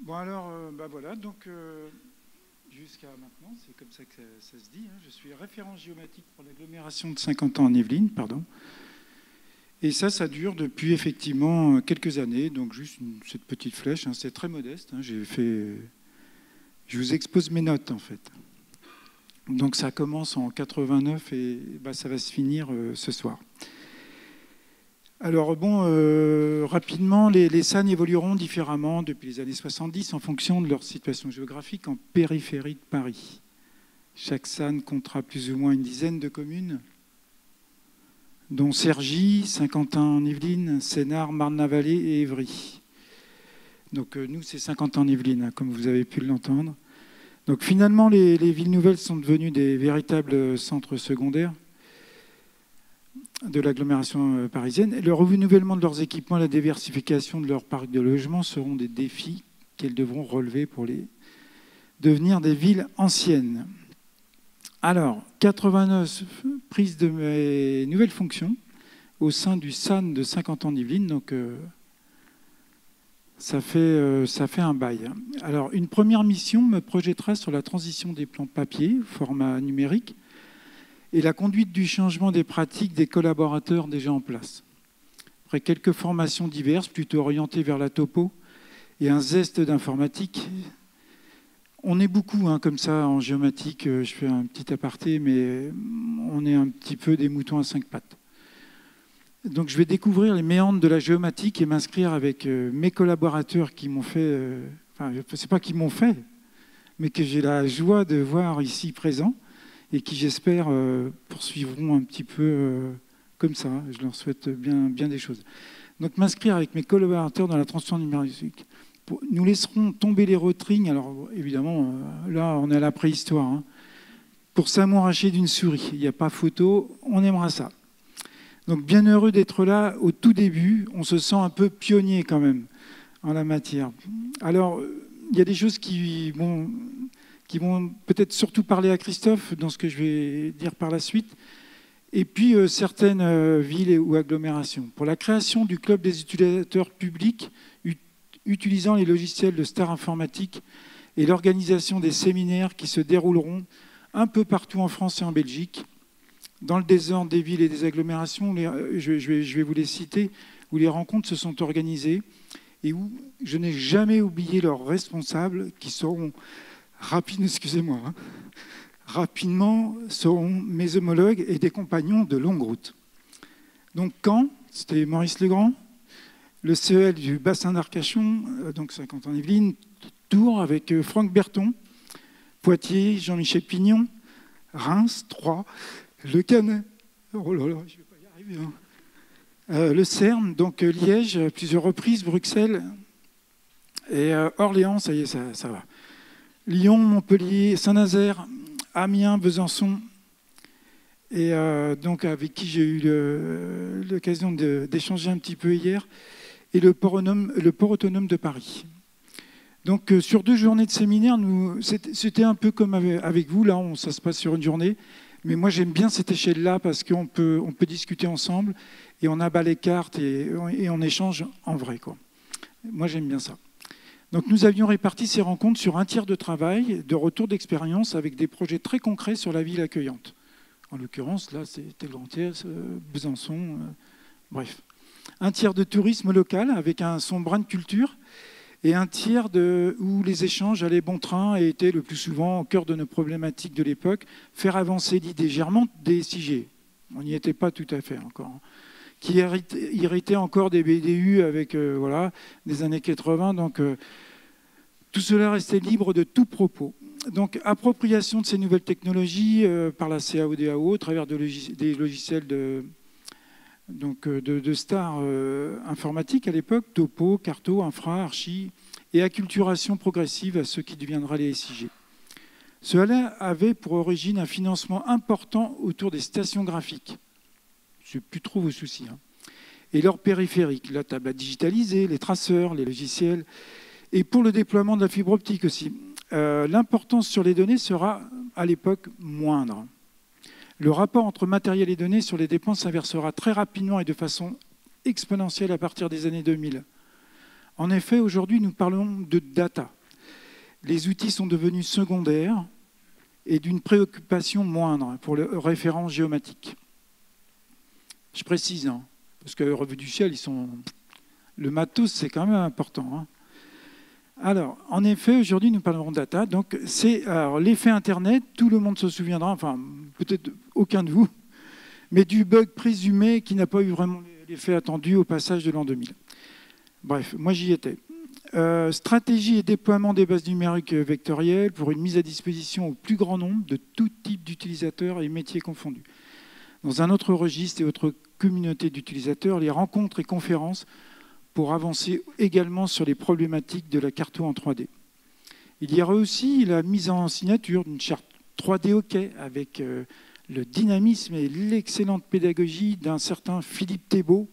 Bon alors, voilà, donc jusqu'à maintenant, c'est comme ça que ça se dit, hein. Je suis référent géomatique pour l'agglomération de Saint-Quentin en Yvelines, pardon. Et ça dure depuis effectivement quelques années, donc juste cette petite flèche, hein, c'est très modeste, hein, je vous expose mes notes en fait. Donc ça commence en 89 et ça va se finir ce soir. Alors bon, rapidement, les SAN évolueront différemment depuis les années 70 en fonction de leur situation géographique en périphérie de Paris. Chaque SAN comptera plus ou moins une dizaine de communes, dont Cergy, Saint-Quentin-en-Yvelines, Sénart, Marne-la-Vallée et Évry. Donc nous, c'est Saint-Quentin-en-Yvelines, hein, comme vous avez pu l'entendre. Donc finalement, les villes nouvelles sont devenues des véritables centres secondaires de l'agglomération parisienne. Le renouvellement de leurs équipements et la diversification de leur parc de logement seront des défis qu'elles devront relever pour devenir des villes anciennes. Alors, 89 prises de mes nouvelles fonctions au sein du SAN de Saint-Quentin-en-Yvelines, donc ça fait un bail. Alors, une première mission me projettera sur la transition des plans papier, format numérique, et la conduite du changement des pratiques des collaborateurs déjà en place. Après quelques formations diverses, plutôt orientées vers la topo et un zeste d'informatique, on est beaucoup comme ça en géomatique, je fais un petit aparté, mais on est un petit peu des moutons à 5 pattes. Donc je vais découvrir les méandres de la géomatique et m'inscrire avec mes collaborateurs qui m'ont fait, c'est pas qui m'ont fait, mais que j'ai la joie de voir ici présents, et qui, j'espère, poursuivront un petit peu comme ça. Je leur souhaite bien des choses. Donc, m'inscrire avec mes collaborateurs dans la transition numérique. Nous laisserons tomber les rotrings. Alors, évidemment, là, on est à la préhistoire. Hein. Pour s'amouracher d'une souris, il n'y a pas photo, on aimera ça. Donc, bien heureux d'être là au tout début. On se sent un peu pionnier quand même en la matière. Alors, il y a des choses qui vont peut-être surtout parler à Christophe dans ce que je vais dire par la suite, et puis certaines villes ou agglomérations. Pour la création du club des utilisateurs publics utilisant les logiciels de Star Informatique et l'organisation des séminaires qui se dérouleront un peu partout en France et en Belgique, dans le désordre des villes et des agglomérations, je vais vous les citer, où les rencontres se sont organisées et où je n'ai jamais oublié leurs responsables qui seront rapidement seront mes homologues et des compagnons de longue route. Donc Caen, c'était Maurice Legrand, le CEL du bassin d'Arcachon, donc Saint-Quentin-en-Yvelines, Tours avec Franck Berton, Poitiers, Jean-Michel Pignon, Reims, Troyes, Le Canet, oh là là, je ne vais pas y arriver, hein. Le CERN, donc Liège, à plusieurs reprises, Bruxelles et Orléans, ça y est, ça va. Lyon, Montpellier, Saint-Nazaire, Amiens, Besançon, et donc avec qui j'ai eu l'occasion d'échanger un petit peu hier, et le port autonome de Paris. Donc sur 2 journées de séminaire, c'était un peu comme avec vous, là, ça se passe sur une journée, mais moi j'aime bien cette échelle-là parce qu'on peut discuter ensemble, et on abat les cartes et on échange en vrai, quoi. Moi j'aime bien ça. Donc nous avions réparti ces rencontres sur un tiers de travail, de retour d'expérience avec des projets très concrets sur la ville accueillante. En l'occurrence, là, c'était le Grand Est, Besançon, bref. Un tiers de tourisme local avec son brin de culture et un tiers où les échanges allaient bon train et étaient le plus souvent au cœur de nos problématiques de l'époque, faire avancer l'idée germante des SIG. On n'y était pas tout à fait encore. Qui irritait encore des BDU avec des années 80. Donc, tout cela restait libre de tout propos. Donc, appropriation de ces nouvelles technologies par la CAO-DAO au travers des logiciels de Star informatique à l'époque, Topo, Carto, Infra, Archi, et acculturation progressive à ce qui deviendra les SIG. Cela avait pour origine un financement important autour des stations graphiques. Ce n'est plus trop vos soucis. Hein. Et leur périphérique, la table à digitaliser, les traceurs, les logiciels, et pour le déploiement de la fibre optique aussi. L'importance sur les données sera, à l'époque, moindre. Le rapport entre matériel et données sur les dépenses s'inversera très rapidement et de façon exponentielle à partir des années 2000. En effet, aujourd'hui, nous parlons de data. Les outils sont devenus secondaires et d'une préoccupation moindre pour les références géomatiques. Je précise, hein, parce que Revue du ciel, le matos, c'est quand même important. Hein. Alors, en effet, aujourd'hui, nous parlerons de data. Donc, c'est l'effet Internet, tout le monde se souviendra, enfin, peut-être aucun de vous, mais du bug présumé qui n'a pas eu vraiment l'effet attendu au passage de l'an 2000. Bref, moi j'y étais. Stratégie et déploiement des bases numériques vectorielles pour une mise à disposition au plus grand nombre de tout type d'utilisateurs et métiers confondus. Dans un autre registre et autre communauté d'utilisateurs, les rencontres et conférences pour avancer également sur les problématiques de la carto en 3D. Il y aura aussi la mise en signature d'une charte 3D OK avec le dynamisme et l'excellente pédagogie d'un certain Philippe Thébault,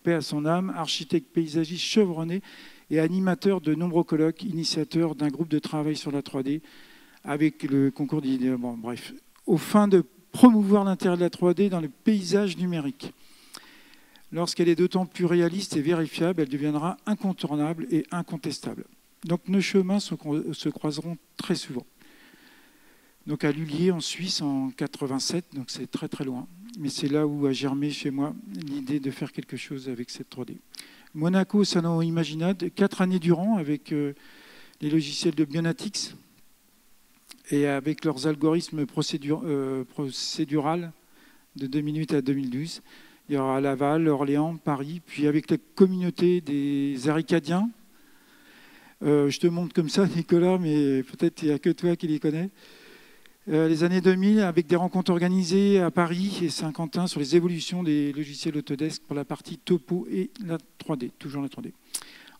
paix à son âme, architecte paysagiste chevronné et animateur de nombreux colloques, initiateur d'un groupe de travail sur la 3D avec le concours d'idées. Bon, bref, aux fins de promouvoir l'intérêt de la 3D dans le paysage numérique. Lorsqu'elle est d'autant plus réaliste et vérifiable, elle deviendra incontournable et incontestable. Donc nos chemins se croiseront très souvent. Donc à Lullier, en Suisse, en 87, donc c'est très très loin. Mais c'est là où a germé chez moi l'idée de faire quelque chose avec cette 3D. Monaco, Salon Imaginade, 4 années durant avec les logiciels de Bionatics et avec leurs algorithmes procédural de 2008 à 2012. Il y aura Laval, Orléans, Paris, puis avec la communauté des Aricadiens. Je te montre comme ça, Nicolas, mais peut-être il n'y a que toi qui les connais. Les années 2000, avec des rencontres organisées à Paris et Saint-Quentin sur les évolutions des logiciels Autodesk pour la partie topo et la 3D, toujours la 3D.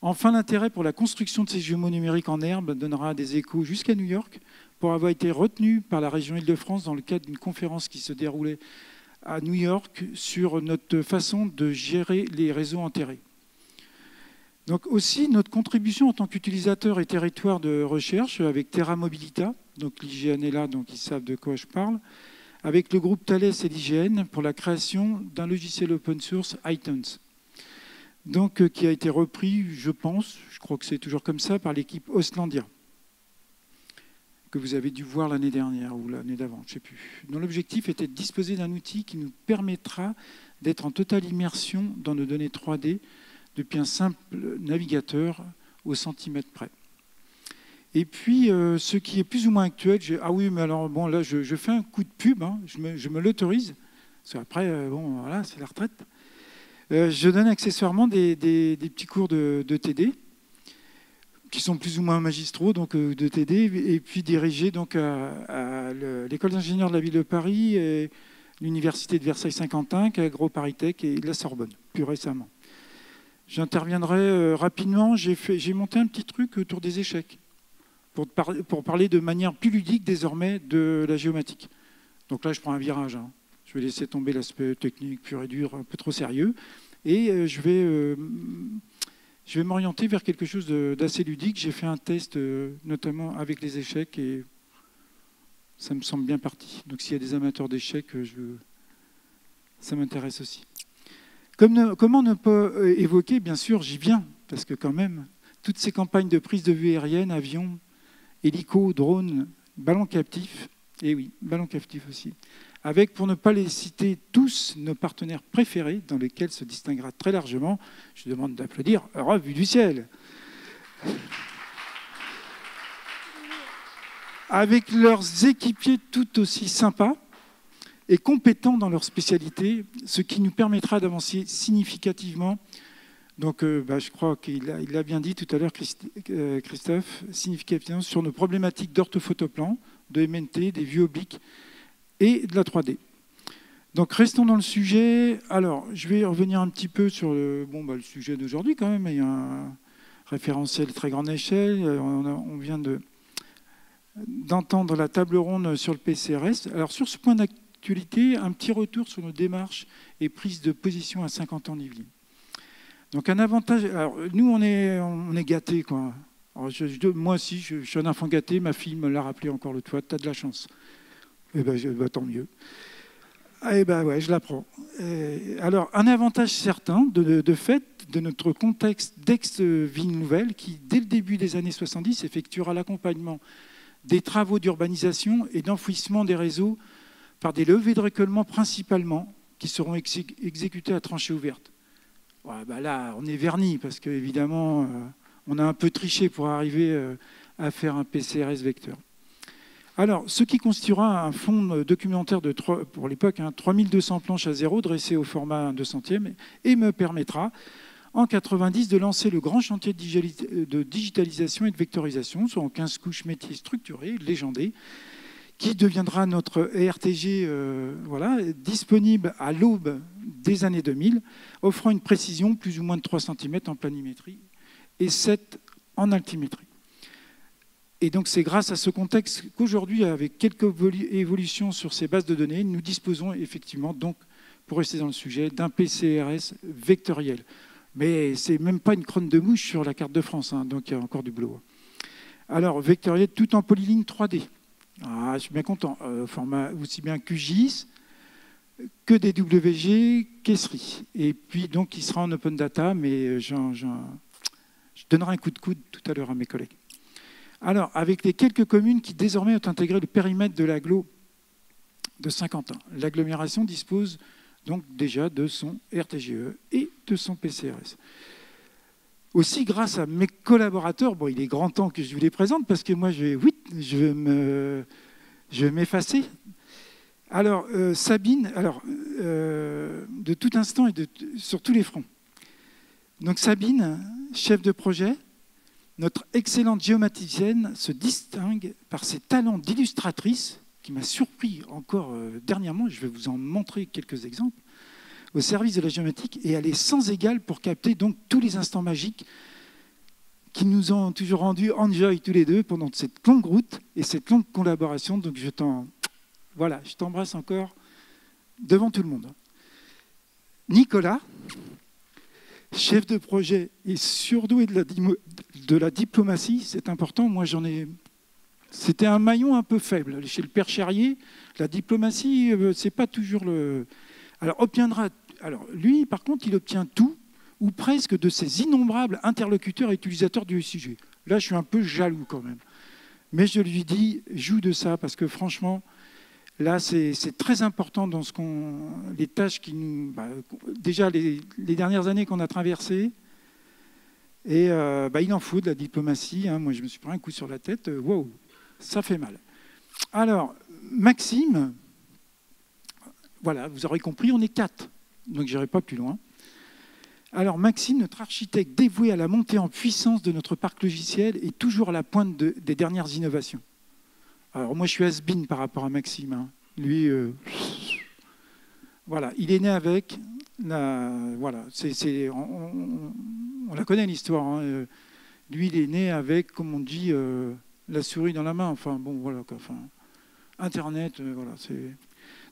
Enfin, l'intérêt pour la construction de ces jumeaux numériques en herbe donnera des échos jusqu'à New York pour avoir été retenu par la région Île-de-France dans le cadre d'une conférence qui se déroulait à New York sur notre façon de gérer les réseaux enterrés. Donc aussi, notre contribution en tant qu'utilisateur et territoire de recherche avec Terra Mobilita, donc l'IGN est là, donc ils savent de quoi je parle, avec le groupe Thales et l'IGN pour la création d'un logiciel open source iTunes, donc qui a été repris, je pense, je crois que c'est toujours comme ça, par l'équipe Ostlandia, que vous avez dû voir l'année dernière ou l'année d'avant, je ne sais plus. Dont l'objectif était de disposer d'un outil qui nous permettra d'être en totale immersion dans nos données 3D depuis un simple navigateur au centimètre près. Et puis, ce qui est plus ou moins actuel, ah oui, mais alors, bon, là, je fais un coup de pub, hein, je me l'autorise, parce qu'après, bon, voilà, c'est la retraite. Je donne accessoirement des petits cours de TD, qui sont plus ou moins magistraux, donc de TD, et puis dirigés donc, à l'école d'ingénieurs de la ville de Paris, et l'université de Versailles-Saint-Quentin, AgroParisTech et la Sorbonne, plus récemment. J'interviendrai rapidement, j'ai monté un petit truc autour des échecs, pour parler de manière plus ludique désormais de la géomatique. Donc là, je prends un virage. Hein. Je vais laisser tomber l'aspect technique pur et dur, un peu trop sérieux, et je vais m'orienter vers quelque chose d'assez ludique. J'ai fait un test, notamment avec les échecs, et ça me semble bien parti. Donc s'il y a des amateurs d'échecs, ça m'intéresse aussi. Comment ne pas évoquer, bien sûr, j'y viens, parce que quand même, toutes ces campagnes de prise de vue aérienne, avions, hélicos, drones, ballons captifs, et oui, ballons captifs aussi, avec, pour ne pas les citer tous, nos partenaires préférés, dans lesquels se distinguera très largement, je demande d'applaudir, Revue du ciel. Avec leurs équipiers tout aussi sympas et compétents dans leur spécialité, ce qui nous permettra d'avancer significativement. Donc, je crois qu'il l'a bien dit tout à l'heure, Christophe, significativement sur nos problématiques d'orthophotoplan, de MNT, des vues obliques et de la 3D. Donc, restons dans le sujet. Alors, je vais revenir un petit peu sur le sujet d'aujourd'hui quand même. Il y a un référentiel très grande échelle. On vient d'entendre la table ronde sur le PCRS. Alors, sur ce point d'actualité, un petit retour sur nos démarches et prises de position à 50 ans en Yvelines. Donc un avantage, alors nous on est gâtés quoi. Alors, moi aussi je suis un enfant gâté, ma fille me l'a rappelé encore l'autre fois, t'as de la chance. Eh ben, tant mieux. Eh ben ouais, je l'apprends. Alors, un avantage certain, de fait, de notre contexte d'ex-ville nouvelle, qui, dès le début des années 70, effectuera l'accompagnement des travaux d'urbanisation et d'enfouissement des réseaux par des levées de récollement principalement, qui seront exécutés à tranchée ouverte. Ouais, bah là, on est verni, parce qu'évidemment, on a un peu triché pour arriver à faire un PCRS vecteur. Alors, ce qui constituera un fonds documentaire pour l'époque, 3200 planches à zéro dressées au format 1/200e et me permettra, en 90, de lancer le grand chantier de digitalisation et de vectorisation, soit en 15 couches métiers structurés, légendés, qui deviendra notre ERTG disponible à l'aube des années 2000, offrant une précision plus ou moins de 3 cm en planimétrie et 7 en altimétrie. Et donc c'est grâce à ce contexte qu'aujourd'hui, avec quelques évolutions sur ces bases de données, nous disposons effectivement, donc, pour rester dans le sujet, d'un PCRS vectoriel. Mais ce n'est même pas une crotte de mouche sur la carte de France, donc il y a encore du boulot. Alors, vectoriel tout en polyligne 3D. Ah, je suis bien content. Format aussi bien QGIS que DWG qu'ESRI. Et puis, donc, il sera en open data, mais je donnerai un coup de coude tout à l'heure à mes collègues. Alors, avec les quelques communes qui désormais ont intégré le périmètre de l'agglo de Saint-Quentin, l'agglomération dispose donc déjà de son RTGE et de son PCRS. Aussi, grâce à mes collaborateurs, bon, il est grand temps que je vous les présente parce que moi, je vais m'effacer. Alors, Sabine, de tout instant et sur tous les fronts. Donc, Sabine, chef de projet, notre excellente géomatricienne se distingue par ses talents d'illustratrice, qui m'a surpris encore dernièrement, je vais vous en montrer quelques exemples, au service de la géométrie, et elle est sans égale pour capter donc tous les instants magiques qui nous ont toujours rendu enjoy tous les deux pendant cette longue route et cette longue collaboration. Donc je t'embrasse encore devant tout le monde. Nicolas, chef de projet et surdoué de la diplomatie, c'est important. Moi, c'était un maillon un peu faible. Chez le père Charrier, la diplomatie, c'est pas toujours le... Alors, lui, par contre, il obtient tout, ou presque, de ses innombrables interlocuteurs et utilisateurs du sujet. Là, je suis un peu jaloux quand même. Mais je lui dis, joue de ça, parce que franchement, là, c'est très important dans les tâches qui nous... déjà, les dernières années qu'on a traversées, et il en faut de la diplomatie. Moi, je me suis pris un coup sur la tête. Wow, ça fait mal. Alors, Maxime, voilà, vous aurez compris, on est 4. Donc, je n'irai pas plus loin. Alors, Maxime, notre architecte dévoué à la montée en puissance de notre parc logiciel, est toujours à la pointe des dernières innovations. Alors, moi, je suis has-been par rapport à Maxime. Lui, voilà, il est né avec... Voilà, on la connaît l'histoire. Lui, il est né avec, comme on dit, la souris dans la main. Enfin, bon, voilà. Internet, voilà.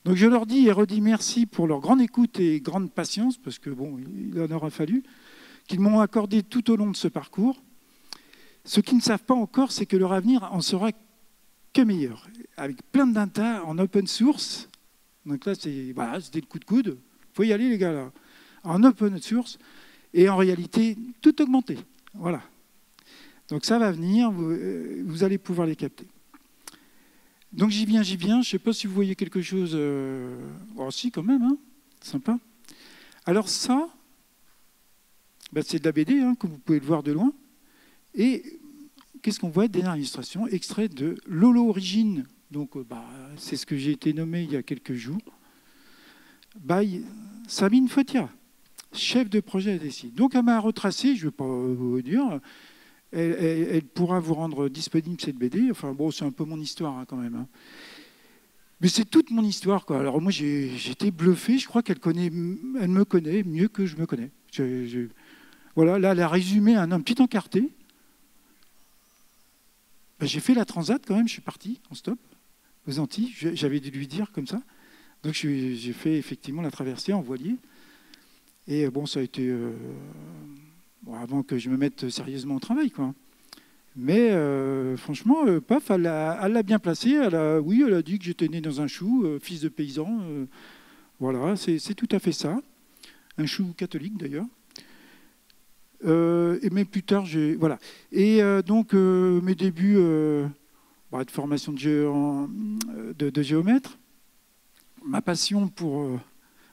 Donc, je leur dis et redis merci pour leur grande écoute et grande patience, parce que, bon, il en aura fallu, qu'ils m'ont accordé tout au long de ce parcours. Ce qu'ils ne savent pas encore, c'est que leur avenir en sera que meilleur, avec plein de data en open source. Donc là, c'était le coup de coude. Il faut y aller, les gars, là. En open source et en réalité, tout augmenté. Voilà. Donc ça va venir, vous allez pouvoir les capter. Donc j'y viens. Je ne sais pas si vous voyez quelque chose. Oh, si, quand même, sympa. Alors ça, c'est de la BD, comme vous pouvez le voir de loin. Et qu'est-ce qu'on voit? Dernière illustration, extrait de Lolo Origine. Donc c'est ce que j'ai été nommé il y a quelques jours. By Sabine Fotia, chef de projet à DSI. Donc elle m'a retracé, je ne vais pas vous dire, elle pourra vous rendre disponible cette BD. Enfin bon, c'est un peu mon histoire quand même. Mais c'est toute mon histoire, quoi. Alors moi j'étais bluffé, je crois qu'elle me connaît mieux que je me connais. Voilà, là elle a résumé un petit encarté. J'ai fait la transat quand même, je suis parti en stop aux Antilles, j'avais dû lui dire comme ça. Donc j'ai fait effectivement la traversée en voilier. Et bon, ça a été avant que je me mette sérieusement au travail, quoi. Mais franchement, paf, elle l'a bien placé. Elle a dit que j'étais né dans un chou, fils de paysan. Voilà, c'est tout à fait ça. Un chou catholique d'ailleurs. Mais plus tard, voilà. Et donc, mes débuts de formation de géomètre, ma passion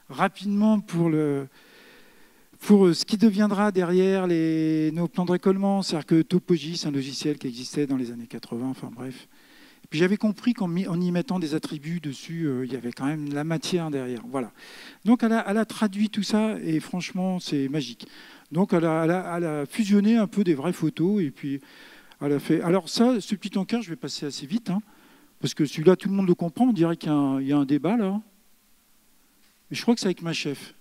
rapidement pour ce qui deviendra derrière nos plans de récollement, c'est-à-dire que Topogis, c'est un logiciel qui existait dans les années 80, enfin bref. Et puis j'avais compris qu'en y mettant des attributs dessus, il y avait quand même la matière derrière. Voilà. Donc elle a traduit tout ça et franchement, c'est magique. Donc elle a fusionné un peu des vraies photos et puis elle a fait. Alors ça, ce petit encart, je vais passer assez vite, hein, parce que celui-là, tout le monde le comprend. On dirait qu'il y a un débat là. Et je crois que c'est avec ma chef.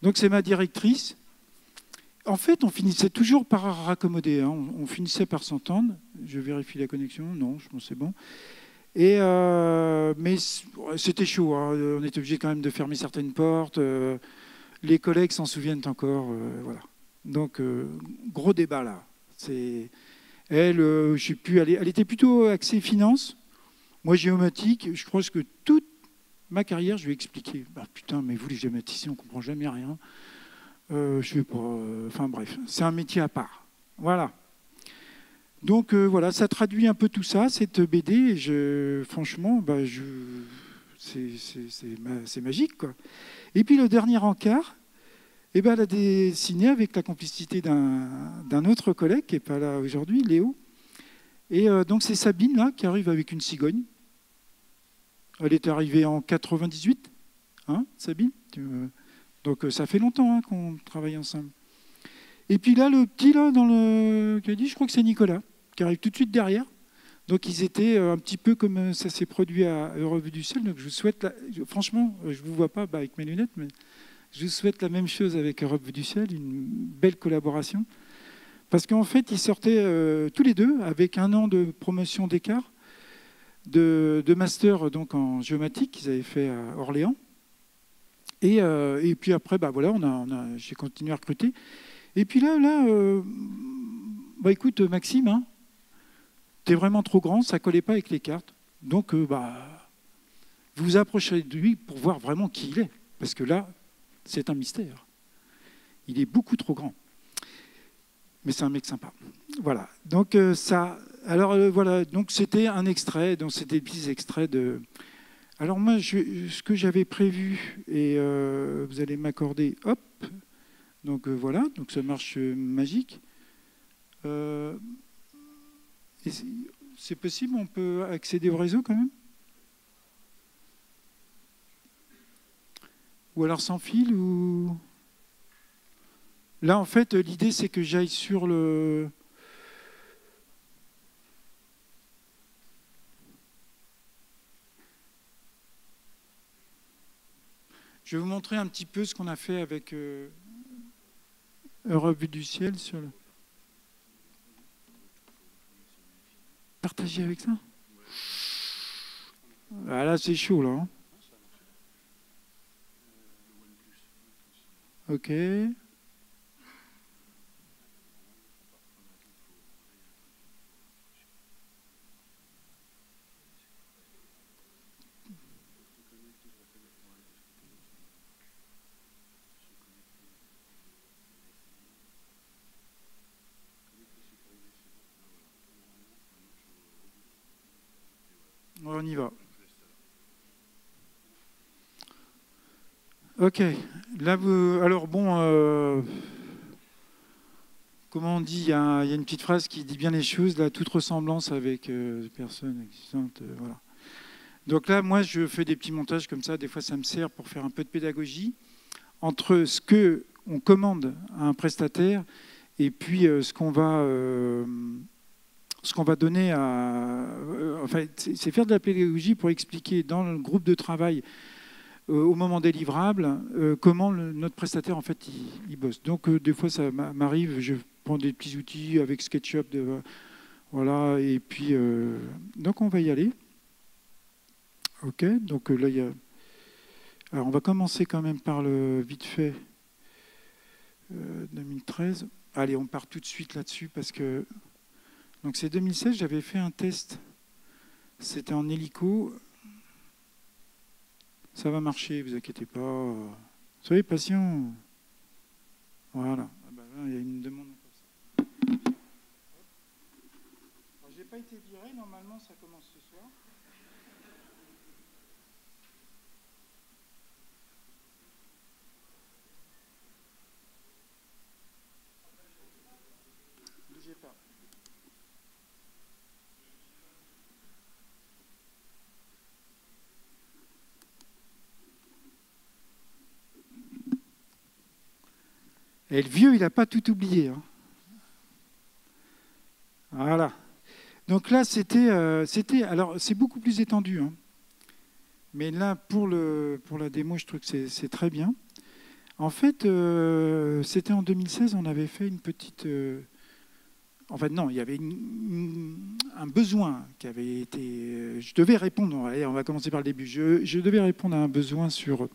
Donc c'est ma directrice. En fait, on finissait toujours par raccommoder. Hein. On finissait par s'entendre. Je vérifie la connexion. Non, je pense que c'est bon. Mais c'était chaud. Hein. On était obligé quand même de fermer certaines portes. Les collègues s'en souviennent encore. Voilà. Donc, gros débat là. Elle, je sais plus, elle était plutôt axée finance. Moi, géomatique. Je crois que toute ma carrière, je lui ai expliqué. Bah, putain, mais vous, les géomaticiens, on ne comprend jamais rien. Je sais pas. Enfin bref, c'est un métier à part. Voilà. Donc voilà, ça traduit un peu tout ça, cette BD. Et franchement, c'est magique, quoi. Et puis le dernier encart, elle a dessiné avec la complicité d'un autre collègue qui n'est pas là aujourd'hui, Léo. Et donc c'est Sabine là qui arrive avec une cigogne. Elle est arrivée en 98, hein, Sabine. Donc ça fait longtemps hein, qu'on travaille ensemble. Et puis là, le petit là qui a dit, je crois que c'est Nicolas, qui arrive tout de suite derrière. Donc ils étaient un petit peu comme ça s'est produit à Revue du Ciel. Donc je vous souhaite, franchement, je ne vous vois pas avec mes lunettes, mais je vous souhaite la même chose avec Revue du Ciel, une belle collaboration. Parce qu'en fait, ils sortaient tous les deux avec 1 an de promotion d'écart, de master donc, en géomatique qu'ils avaient fait à Orléans. Et puis après, voilà, j'ai continué à recruter. Et puis là écoute, Maxime, hein, t'es vraiment trop grand, ça ne collait pas avec les cartes. Donc, vous vous approchez de lui pour voir vraiment qui il est. Parce que là, c'est un mystère. Il est beaucoup trop grand. Mais c'est un mec sympa. Voilà. Donc, voilà. Donc, c'était un extrait. Donc, c'était des petits extraits de... Alors moi, ce que j'avais prévu, et vous allez m'accorder, hop, donc voilà, donc ça marche magique. C'est possible, on peut accéder au réseau quand même? Ou alors sans fil ou... Là, en fait, l'idée, c'est que j'aille sur le... Je vais vous montrer un petit peu ce qu'on a fait avec Revue du Ciel sur le... Partager avec ça? Ah là, c'est chaud, là. Hein. Ok. On y va. Ok. Là, alors bon, comment on dit, il y a une petite phrase qui dit bien les choses, là, toute ressemblance avec des personnes existantes, voilà. Donc là, moi, je fais des petits montages comme ça. Des fois, ça me sert pour faire un peu de pédagogie entre ce qu'on commande à un prestataire et puis ce qu'on va donner à... enfin, c'est faire de la pédagogie pour expliquer dans le groupe de travail au moment des livrables comment notre prestataire, en fait, il bosse. Donc, des fois, ça m'arrive, je prends des petits outils avec SketchUp, voilà, et puis... donc, on va y aller. OK, donc là, il y a... Alors, on va commencer quand même par le vite fait 2013. Allez, on part tout de suite là-dessus parce que... Donc, c'est 2016, j'avais fait un test. C'était en hélico. Ça va marcher, vous inquiétez pas. Soyez patient. Voilà. Ah ben là, il y a une demande comme ça. Je n'ai pas été viré, normalement ça commence ce soir. Bougez pas. Et le vieux, il n'a pas tout oublié. Hein. Voilà. Donc là, alors c'est beaucoup plus étendu. Hein. Mais là, pour la démo, je trouve que c'est très bien. En fait, c'était en 2016, on avait fait une petite... en fait, non, il y avait un besoin qui avait été... je devais répondre, allez, on va commencer par le début. Je devais répondre à un besoin sur...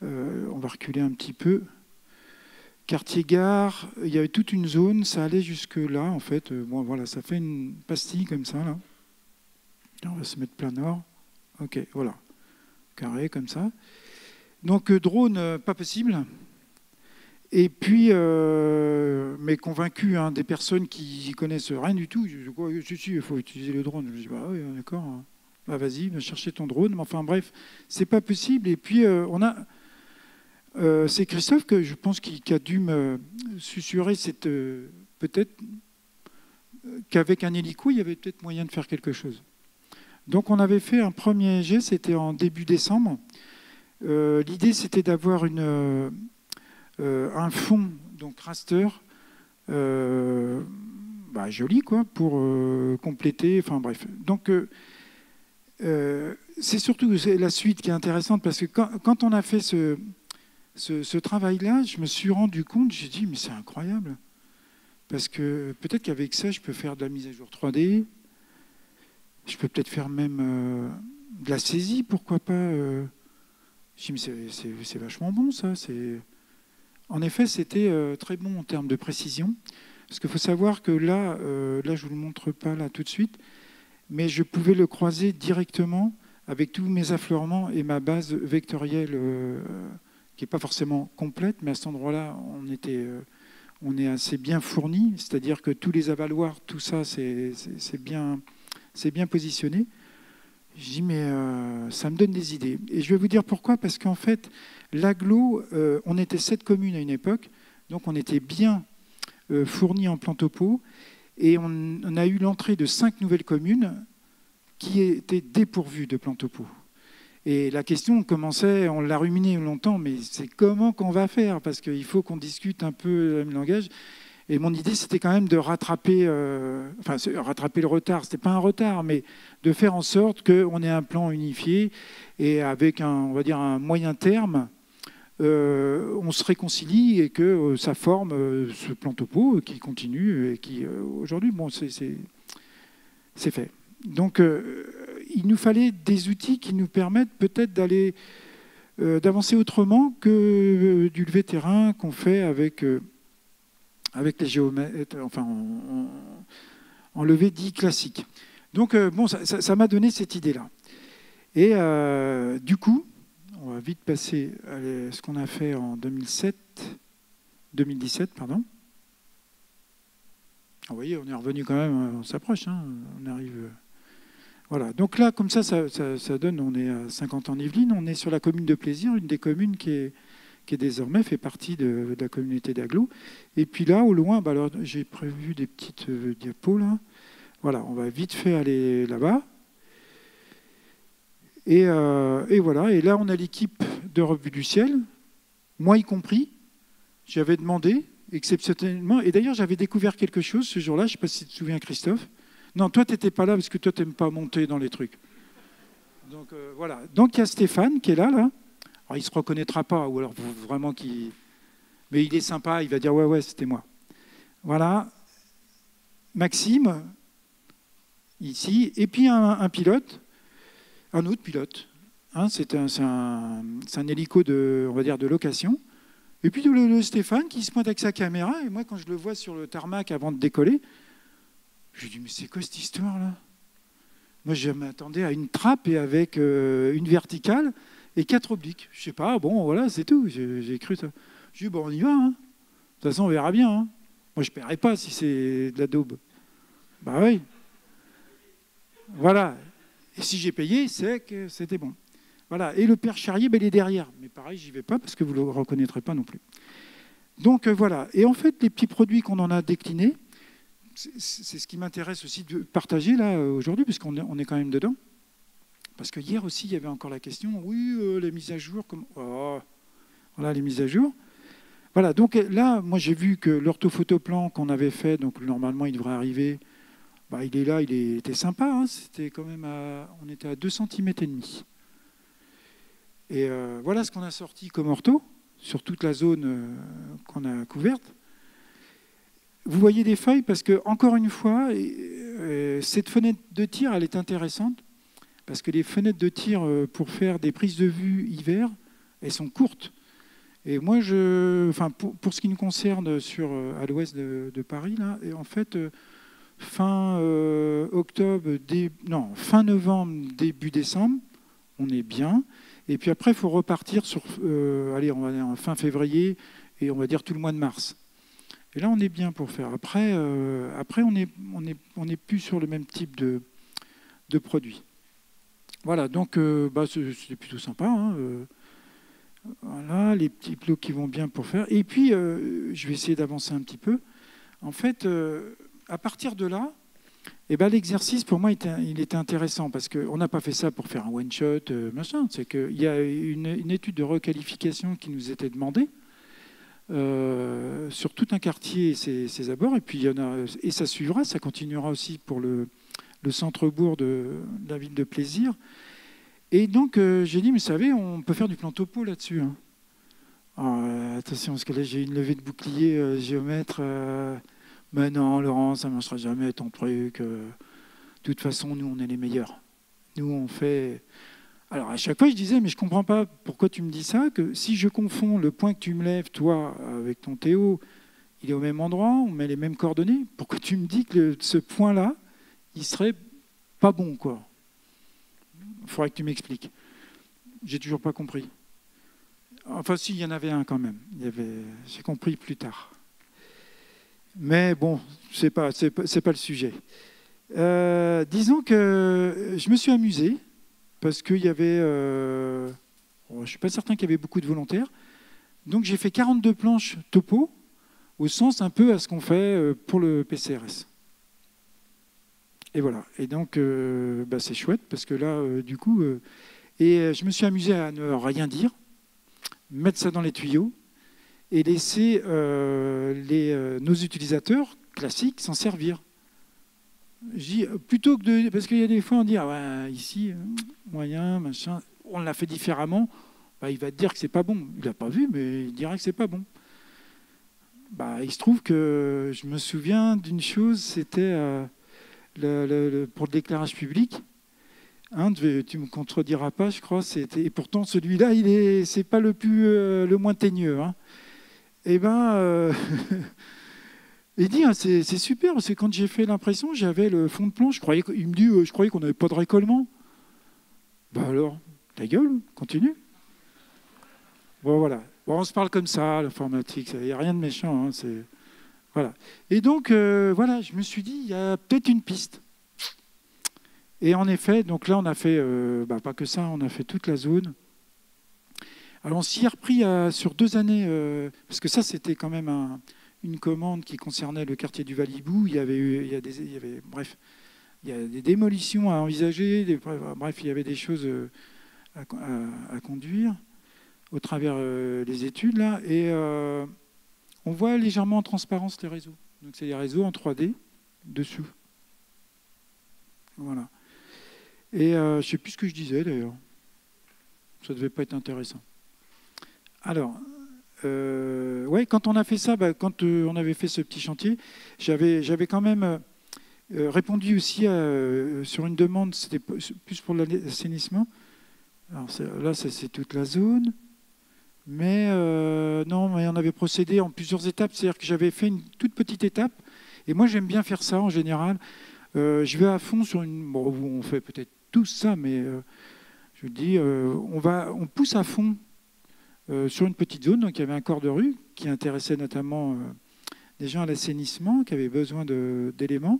on va reculer un petit peu. Quartier-gare, il y avait toute une zone, ça allait jusque-là, en fait. Bon, voilà, ça fait une pastille comme ça, là. On va se mettre plein nord. OK, voilà. Carré, comme ça. Donc, drone, pas possible. Et puis, mais convaincu hein, des personnes qui connaissent rien du tout, je dis, il faut utiliser le drone. Je dis, bah oui, d'accord. Bah, vas-y, va chercher ton drone. Mais enfin, bref, c'est pas possible. Et puis, on a... c'est Christophe que je pense qui a dû me susurrer peut-être qu'avec un hélico, il y avait peut-être moyen de faire quelque chose. Donc on avait fait un premier jet, c'était en début décembre. L'idée c'était d'avoir un fond, donc raster, joli quoi, pour compléter, enfin bref. Donc c'est surtout la suite qui est intéressante parce que quand on a fait ce travail-là, je me suis rendu compte, j'ai dit, mais c'est incroyable. Parce que peut-être qu'avec ça, je peux faire de la mise à jour 3D, je peux peut-être faire même de la saisie, pourquoi pas. Je dis, mais c'est vachement bon, ça. En effet, c'était très bon en termes de précision. Parce qu'il faut savoir que là, je ne vous le montre pas là tout de suite, mais je pouvais le croiser directement avec tous mes affleurements et ma base vectorielle qui n'est pas forcément complète, mais à cet endroit-là, on est assez bien fourni, c'est-à-dire que tous les avaloirs, tout ça, c'est bien positionné. Je dis, mais ça me donne des idées. Et je vais vous dire pourquoi, parce qu'en fait, l'agglo, on était 7 communes à une époque, donc on était bien fournis en plan topo, et on a eu l'entrée de 5 nouvelles communes qui étaient dépourvues de plan topo. Et la question commençait, on l'a ruminé longtemps, mais c'est comment qu'on va faire? Parce qu'il faut qu'on discute un peu le même langage. Et mon idée, c'était quand même de rattraper le retard. Ce n'était pas un retard, mais de faire en sorte qu'on ait un plan unifié et avec on va dire un moyen terme, on se réconcilie et que ça forme ce plan topo qui continue et qui, aujourd'hui, bon, c'est fait. Donc, il nous fallait des outils qui nous permettent peut-être d'avancer autrement que du levé terrain qu'on fait avec les géomètres, enfin en levé dit classique. Donc, bon, ça m'a donné cette idée-là. Et du coup, on va vite passer à ce qu'on a fait en 2017, pardon. Vous voyez, on est revenu quand même, on s'approche, hein, on arrive... Voilà, donc là, comme ça donne, on est à 50 ans en Yvelines, on est sur la commune de Plaisir, une des communes qui désormais fait partie de la communauté d'Agglo. Et puis là, au loin, alors j'ai prévu des petites diapos là. Voilà, on va vite fait aller là-bas. Et voilà, et là on a l'équipe de Revue du Ciel, moi y compris. J'avais demandé exceptionnellement, et d'ailleurs j'avais découvert quelque chose ce jour-là, je ne sais pas si tu te souviens Christophe. Non, toi, tu n'étais pas là parce que toi, tu n'aimes pas monter dans les trucs. Donc, voilà. Donc, il y a Stéphane qui est là. Alors, il ne se reconnaîtra pas, ou alors vraiment qui... Mais il est sympa, il va dire « Ouais, c'était moi ». Voilà. Maxime, ici. Et puis, un pilote, un autre pilote. Hein, c'est un hélico on va dire, de location. Et puis, le Stéphane qui se pointe avec sa caméra. Et moi, quand je le vois sur le tarmac avant de décoller, je lui dis, mais c'est quoi cette histoire-là? Moi, je m'attendais à une trappe et avec une verticale. et 4 obliques. Je sais pas, bon, voilà, c'est tout. J'ai cru ça. Je dis, bon, on y va. Hein. De toute façon, on verra bien. Hein. Moi, je ne paierai pas si c'est de la daube. Bah oui. Voilà. Et si j'ai payé, c'est que c'était bon. Voilà. Et le père Charrier, ben, il est derrière. Mais pareil, j'y vais pas parce que vous ne le reconnaîtrez pas non plus. Donc voilà. Et en fait, les petits produits qu'on en a déclinés, c'est ce qui m'intéresse aussi de partager là aujourd'hui, puisqu'on est quand même dedans. Parce que hier aussi, il y avait encore la question, oui, les mises à jour, oh, voilà les mises à jour. Voilà, donc là, moi j'ai vu que l'orthophotoplan qu'on avait fait, donc normalement il devrait arriver, bah, il est là, il était sympa, hein, c'était quand même on était à 2,5 cm. Et voilà ce qu'on a sorti comme ortho, sur toute la zone qu'on a couverte. Vous voyez des feuilles parce que, encore une fois, cette fenêtre de tir, elle est intéressante. Parce que les fenêtres de tir pour faire des prises de vue hiver, elles sont courtes. Et moi, pour ce qui nous concerne à l'ouest de Paris, là, et en fait, fin novembre, début décembre, on est bien. Et puis après, il faut repartir sur, allez, on va dire fin février et on va dire tout le mois de mars. Et là, on est bien pour faire. Après, on n'est plus sur le même type de produit. Voilà, donc c'est plutôt sympa. Hein, voilà, les petits plots qui vont bien pour faire. Et puis, je vais essayer d'avancer un petit peu. En fait, à partir de là, l'exercice, pour moi, il était intéressant parce qu'on n'a pas fait ça pour faire un one-shot, machin. C'est qu'il y a une étude de requalification qui nous était demandée sur tout un quartier et ses abords. Et puis, et ça suivra, ça continuera aussi pour le centre-bourg de la ville de Plaisir. Et donc, j'ai dit, mais vous savez, on peut faire du plan topo là-dessus. Hein. Alors, attention, parce que là, j'ai une levée de bouclier géomètre. Mais non, Laurent, ça ne marchera jamais, ton truc. De toute façon, nous, on est les meilleurs. Nous, on fait... Alors, à chaque fois, je disais, mais je ne comprends pas pourquoi tu me dis ça, que si je confonds le point que tu me lèves, toi, avec ton Théo, il est au même endroit, on met les mêmes coordonnées, pourquoi tu me dis que ce point-là, il serait pas bon, quoi. Il faudrait que tu m'expliques. J'ai toujours pas compris. Enfin, si, il y en avait un quand même. J'ai compris plus tard. Mais bon, c'est pas le sujet. Disons que je me suis amusé parce qu'il y avait... je ne suis pas certain qu'il y avait beaucoup de volontaires. Donc j'ai fait 42 planches topo, au sens un peu à ce qu'on fait pour le PCRS. Et voilà. Et donc, c'est chouette parce que là, du coup... je me suis amusé à ne rien dire, mettre ça dans les tuyaux et laisser nos utilisateurs classiques s'en servir. Je dis, plutôt que de... Parce qu'il y a des fois, on dit, ah ouais, ici, moyen, machin, on l'a fait différemment, il va te dire que c'est pas bon. Il n'a pas vu, mais il dira que c'est pas bon. Il se trouve que je me souviens d'une chose, c'était... pour le déclarage public, hein, tu ne me contrediras pas, je crois, et pourtant celui-là, c'est pas le moins teigneux. Hein. Eh ben, il dit, hein, c'est super, parce que quand j'ai fait l'impression, j'avais le fond de plan, il me dit, je croyais qu'on n'avait pas de récollement. Alors, ta gueule, continue. Bon, voilà. Bon, on se parle comme ça, l'informatique, il n'y a rien de méchant, hein, c'est... Voilà. Et donc, voilà, je me suis dit, il y a peut-être une piste. Et en effet, donc là, on a fait, pas que ça, on a fait toute la zone. Alors, on s'y est repris sur 2 années, parce que ça, c'était quand même une commande qui concernait le quartier du Valibou. Il y a des démolitions à envisager, bref, il y avait des choses à conduire au travers des études, là. Et... on voit légèrement en transparence les réseaux. Donc c'est des réseaux en 3D dessous. Voilà. Et je ne sais plus ce que je disais d'ailleurs. Ça ne devait pas être intéressant. Alors, quand on a fait ça, quand on avait fait ce petit chantier, j'avais quand même répondu aussi sur une demande, c'était plus pour l'assainissement. Alors là, c'est toute la zone. Mais non, mais on avait procédé en plusieurs étapes. C'est-à-dire que j'avais fait une toute petite étape. Et moi, j'aime bien faire ça en général. Je vais à fond sur une... Bon, on fait peut-être tous ça, mais Je vous dis, on pousse à fond sur une petite zone. Donc il y avait un corps de rue qui intéressait notamment des gens à l'assainissement, qui avaient besoin d'éléments.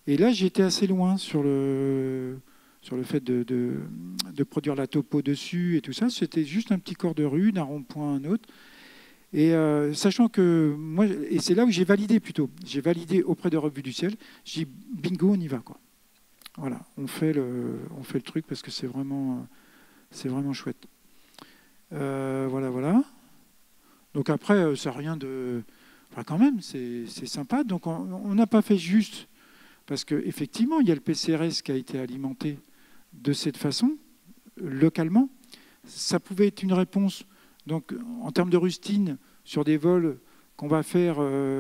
Et là, j'étais assez loin sur le fait de produire la topo dessus et tout ça. C'était juste un petit corps de rue, d'un rond-point à un autre. Et sachant que moi, et c'est là où j'ai validé plutôt. J'ai validé auprès de Revue du Ciel. J'ai dit bingo, on y va, quoi. Voilà, on fait le truc parce que c'est vraiment chouette. Voilà. Donc après, ça n'a rien de... Enfin, quand même, c'est sympa. Donc on n'a pas fait juste parce qu'effectivement, il y a le PCRS qui a été alimenté de cette façon, localement. Ça pouvait être une réponse, donc en termes de rustine, sur des vols qu'on va faire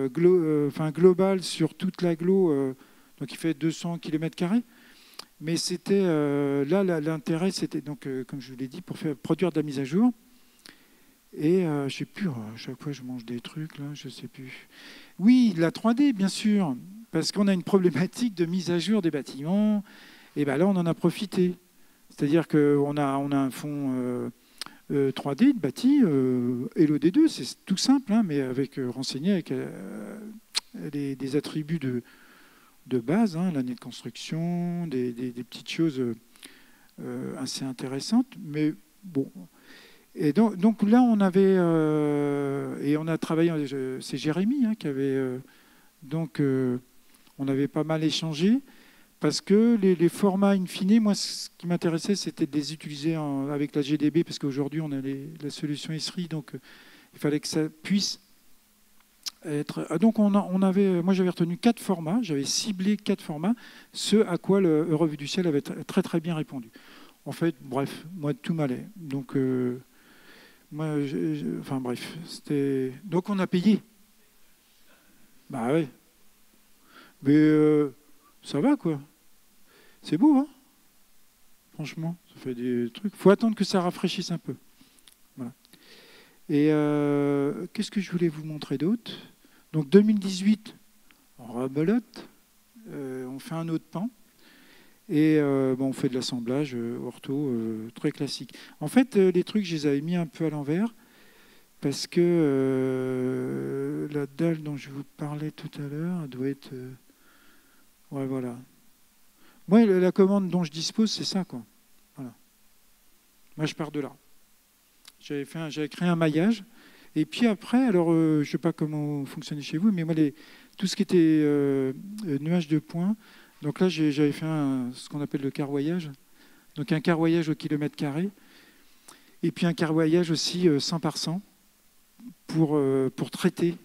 global sur toute l'agglo, donc il fait 200 km². Mais c'était là, l'intérêt, c'était donc, comme je vous l'ai dit, pour produire de la mise à jour. Et je ne sais plus, à chaque fois je mange des trucs, là, je ne sais plus. Oui, la 3D, bien sûr, parce qu'on a une problématique de mise à jour des bâtiments. Et bien là, on en a profité. C'est-à-dire qu'on a un fond 3D de bâti, LOD2, c'est tout simple, hein, mais renseigné avec des attributs de base, hein, l'année de construction, des petites choses assez intéressantes. Mais bon. Et donc là, on avait... et on a travaillé... C'est Jérémy hein, qui avait... on avait pas mal échangé. Parce que les formats in fine, moi, ce qui m'intéressait, c'était de les utiliser avec la GDB, parce qu'aujourd'hui, on a la solution Esri, donc il fallait que ça puisse être... Donc, moi, j'avais retenu 4 formats, j'avais ciblé 4 formats, ce à quoi le Revue du Ciel avait très, très bien répondu. En fait, bref, moi, tout m'allait. Donc, enfin, bref, c'était... Donc, on a payé. Bah ouais. Mais... ça va, quoi. C'est beau, hein? Franchement, ça fait des trucs. Il faut attendre que ça rafraîchisse un peu. Voilà. Et qu'est-ce que je voulais vous montrer d'autre? Donc 2018, on rebelote, on fait un autre pan. Et on fait de l'assemblage ortho très classique. En fait, les trucs, je les avais mis un peu à l'envers parce que la dalle dont je vous parlais tout à l'heure, elle doit être... ouais, voilà. Moi, la commande dont je dispose, c'est ça, quoi. Voilà. Moi, je pars de là. J'avais créé un maillage. Et puis après, alors, je ne sais pas comment fonctionnait chez vous, mais moi, tout ce qui était nuage de points, donc là, j'avais fait ce qu'on appelle le carroyage. Donc un carroyage au kilomètre carré. Et puis un carroyage aussi 100 par 100 pour traiter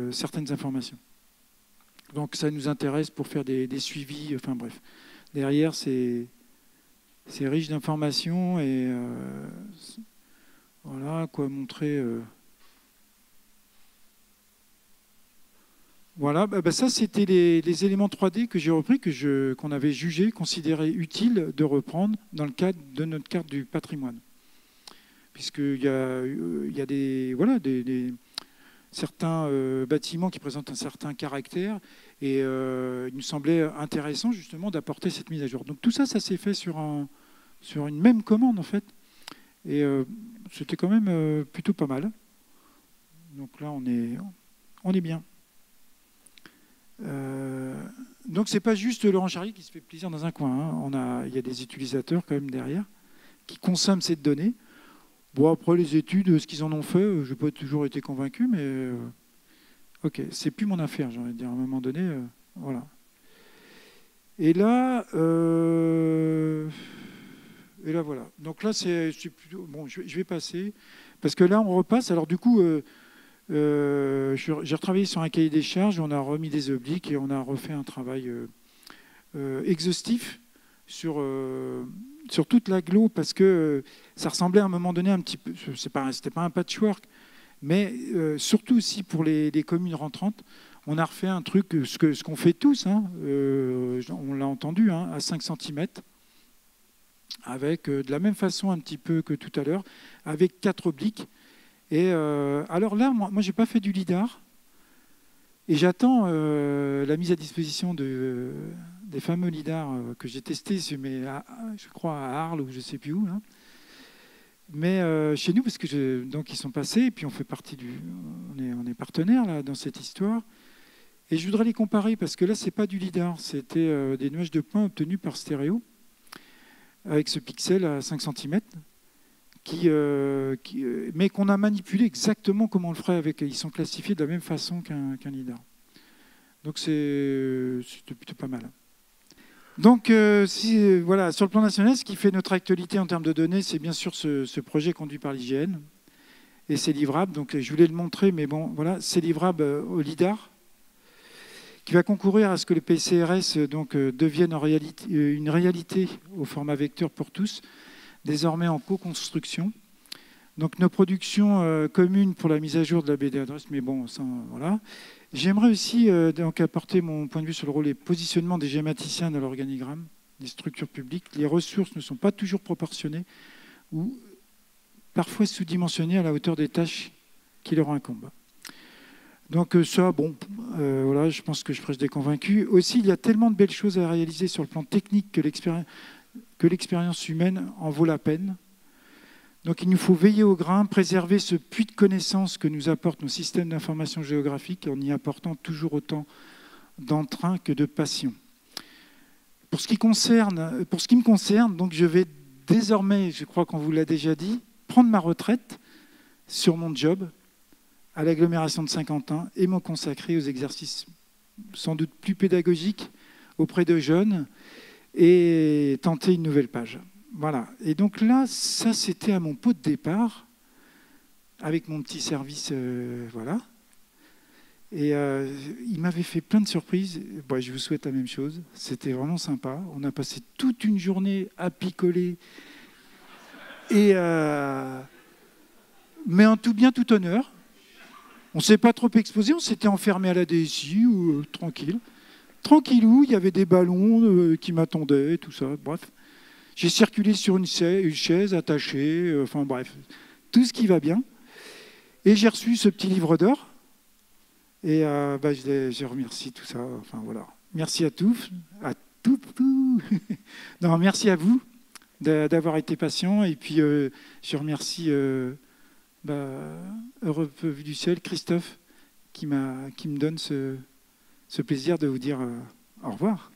certaines informations. Donc ça nous intéresse pour faire des suivis, enfin bref. Derrière, c'est riche d'informations et voilà quoi montrer. Voilà, ça c'était les éléments 3D que j'ai repris, qu'on avait jugé, considéré utile de reprendre dans le cadre de notre carte du patrimoine. Puisqu'il y a certains bâtiments qui présentent un certain caractère et il nous semblait intéressant justement d'apporter cette mise à jour. Donc tout ça, ça s'est fait sur une même commande en fait et c'était quand même plutôt pas mal. Donc là, on est bien. Donc c'est pas juste Laurent Charrier qui se fait plaisir dans un coin. Hein. Il y a des utilisateurs quand même derrière qui consomment cette donnée. Bon, après les études, ce qu'ils en ont fait, je n'ai pas toujours été convaincu, mais ok, c'est plus mon affaire, j'ai envie de dire. À un moment donné, voilà. Et là, voilà. Donc là, c'est plutôt... Bon, je vais passer, parce que là, on repasse. Alors du coup, j'ai retravaillé sur un cahier des charges, on a remis des obliques et on a refait un travail exhaustif sur toute l'agglo parce que ça ressemblait à un moment donné un petit peu, c'était pas un patchwork, mais surtout aussi pour les communes rentrantes, on a refait un truc, ce qu'on fait tous, hein, on l'a entendu, hein, à 5 cm, avec de la même façon un petit peu que tout à l'heure, avec 4 obliques. Et alors là, moi j'ai pas fait du lidar, et j'attends la mise à disposition des fameux lidars que j'ai testés, je crois à Arles ou je ne sais plus où. Hein. Mais chez nous, parce que donc ils sont passés, et puis on fait partie on est partenaires là, dans cette histoire. Et je voudrais les comparer, parce que là, ce n'est pas du lidar, c'était des nuages de points obtenus par stéréo, avec ce pixel à 5 cm, mais qu'on a manipulé exactement comme on le ferait avec. Ils sont classifiés de la même façon qu'un lidar. Donc c'était plutôt pas mal. Donc voilà, sur le plan national, ce qui fait notre actualité en termes de données, c'est bien sûr ce projet conduit par l'IGN et c'est livrable. Donc je voulais le montrer, mais bon, voilà, c'est livrable au lidar, qui va concourir à ce que le PCRS devienne une réalité au format vecteur pour tous, désormais en co-construction. Donc nos productions communes pour la mise à jour de la BD adresse, mais bon, ça, voilà. J'aimerais aussi donc apporter mon point de vue sur le rôle et positionnement des gématiciens dans l'organigramme des structures publiques. Les ressources ne sont pas toujours proportionnées ou parfois sous-dimensionnées à la hauteur des tâches qui leur incombent. Donc ça, bon, voilà, je pense que je prêche des convaincus. Aussi, il y a tellement de belles choses à réaliser sur le plan technique que l'expérience humaine en vaut la peine. Donc il nous faut veiller au grain, préserver ce puits de connaissances que nous apportent nos systèmes d'information géographique en y apportant toujours autant d'entrain que de passion. Pour ce qui me concerne, donc je vais désormais, je crois qu'on vous l'a déjà dit, prendre ma retraite sur mon job à l'agglomération de Saint-Quentin et me consacrer aux exercices sans doute plus pédagogiques auprès de jeunes et tenter une nouvelle page. Voilà. Et donc là, ça, c'était à mon pot de départ, avec mon petit service, voilà. Et il m'avait fait plein de surprises. Bon, je vous souhaite la même chose. C'était vraiment sympa. On a passé toute une journée à picoler. Et, mais en tout bien, tout honneur. On ne s'est pas trop exposé. On s'était enfermé à la DSI, ou tranquille. Tranquillou, il y avait des ballons qui m'attendaient, tout ça. Bref. J'ai circulé sur une chaise attachée, enfin bref, tout ce qui va bien. Et j'ai reçu ce petit livre d'or. Et je remercie tout ça. Enfin voilà. Merci à tous. Non, merci à vous d'avoir été patient. Et puis je remercie Heureux Vu du ciel, Christophe, qui me donne ce plaisir de vous dire au revoir.